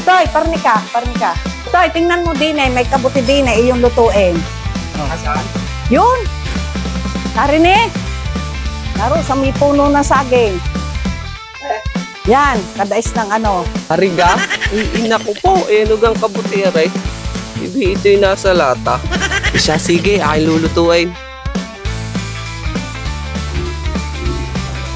Utoy, parnika. Utoy, tingnan mo din may kabuti din iyong lutuin. Saan? Yun! Narinig! Naro, sa may puno ng saging. Yan, kadais ng ano. Hariga? Ina ko po, nugang kabutire. Ibi ito'y nasa lata. Siya, sige, aking lulutuin.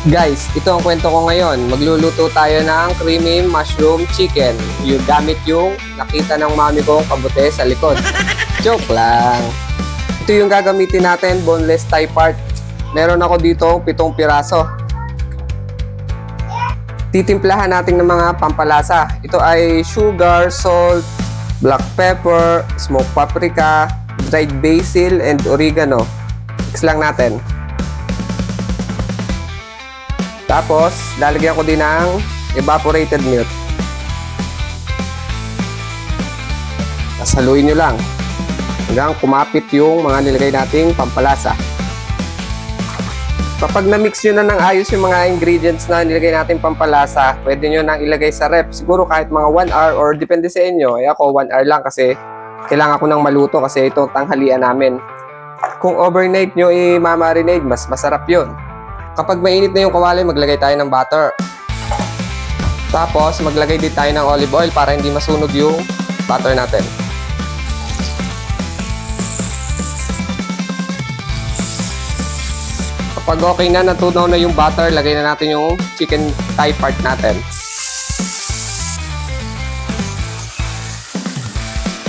Guys, ito ang kwento ko ngayon. Magluluto tayo ng creamy mushroom chicken. Yung gamit yung nakita ng mami kong kabute sa likod. Joke lang. Ito yung gagamitin natin, boneless thigh part. Meron ako dito 7 piraso. Titimplahan natin ng mga pampalasa. Ito ay sugar, salt, black pepper, smoked paprika, dried basil, and oregano. Mix lang natin. Tapos, lalagyan ko din ng evaporated milk. Tapos haluin nyo lang hanggang kumapit yung mga nilagay nating pampalasa. Kapag na-mix nyo na ng ayos yung mga ingredients na nilagay natin pampalasa, pwede nyo nang ilagay sa ref. Siguro kahit mga 1 hour or depende sa inyo. Ako 1 hour lang kasi kailangan ko nang maluto kasi ito tanghalian namin. Kung overnight nyo i-marinate, mas masarap yun. Kapag mainit na yung kawali, maglagay tayo ng butter. Tapos maglagay din tayo ng olive oil para hindi masunog yung butter natin. Kapag okay na, natunaw na yung butter, lagay na natin yung chicken thigh part natin.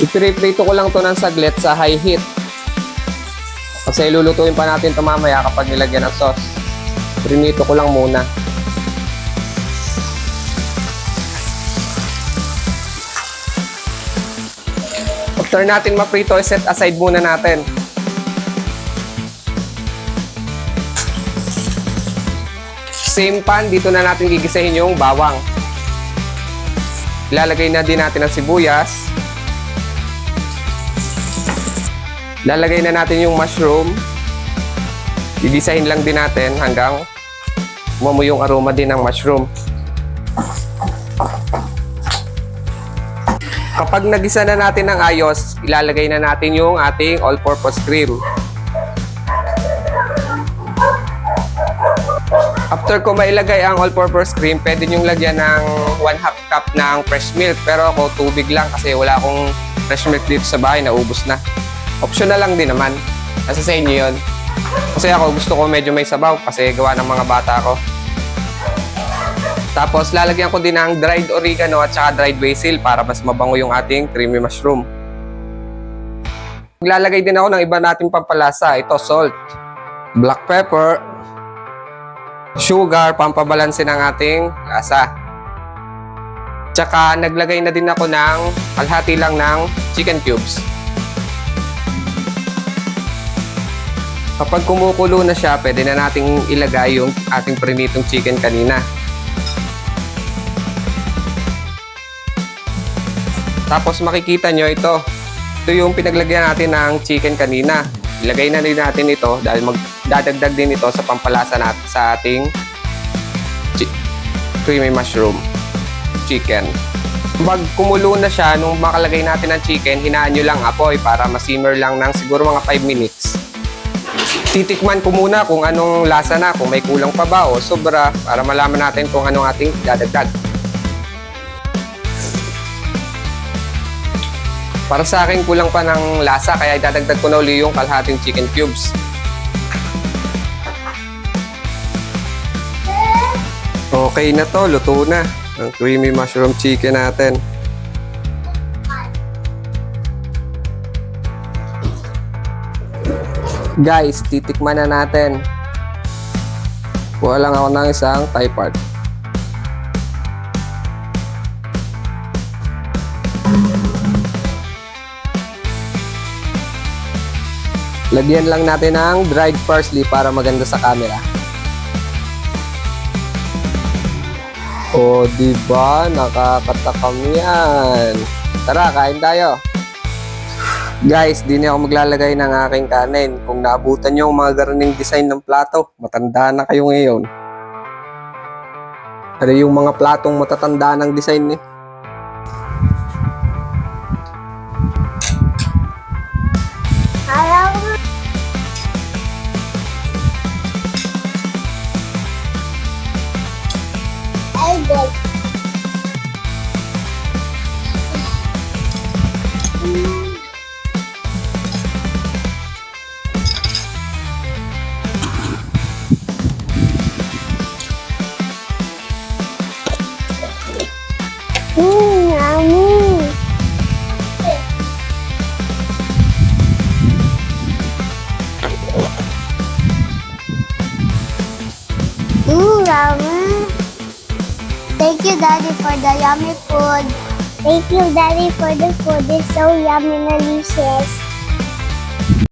I-preprito ko lang to ng saglit sa high heat. Kasi ilulutuin pa natin ito mamaya kapag nilagyan ng sauce. Prinito ko lang muna. After natin maprito, set aside muna natin. Same pan, dito na natin gigisahin yung bawang. Ilalagay na din natin ang sibuyas. Lalagay na natin yung mushroom. Gigisahin lang din natin hanggang umumoy yung aroma din ng mushroom. Kapag nagisa na natin ng ayos, ilalagay na natin yung ating all-purpose cream. After ko mailagay ang all-purpose cream, pwede nyong lagyan ng 1/2 cup ng fresh milk. Pero ako tubig lang kasi wala akong fresh milk dito sa bahay, naubos na. Optional lang din naman. Nasa sa inyo yun. Kasi ako gusto ko medyo may sabaw kasi gawa ng mga bata ko. Tapos lalagyan ko din ng dried oregano at saka dried basil para mas mabango yung ating creamy mushroom. Maglalagay din ako ng iba nating pampalasa. Ito salt, black pepper, sugar, pampabalansin ng ating lasa. Tsaka naglagay na din ako ng kalahati lang ng chicken cubes. Kapag kumukulo na siya, pwede na nating ilagay yung ating prinitong chicken kanina. Tapos makikita nyo ito. Ito yung pinaglagyan natin ng chicken kanina. Ilagay na din natin ito dahil magdadagdag din ito sa pampalasa natin sa ating creamy mushroom chicken. Pag kumulo na siya, nung makalagay natin ng chicken, hinaan nyo lang apoy para masimmer lang ng siguro mga 5 minutes. Titikman ko muna kung anong lasa na, kung may kulang pa ba o sobra para malaman natin kung anong ating dadagdag. Para sa akin, kulang pa ng lasa kaya idadagdag ko na uli yung kalahating chicken cubes. Okay na to, luto na ang creamy mushroom chicken natin. Guys, titikman na natin. Kuha lang ako ng isang thigh part. Lagyan lang natin ng dried parsley para maganda sa camera. O, diba? Nakakatakam yan. Tara, kain tayo. Guys, di na ako maglalagay ng aking kanin. Kung naabutan nyo ang mga garaning design ng plato, matanda na kayo ngayon. Ano yung mga platong matatanda ng design eh? good. Yummy. Yummy. Thank you, Daddy, for the yummy food. Thank you, Daddy, for the food. It's so yummy and delicious.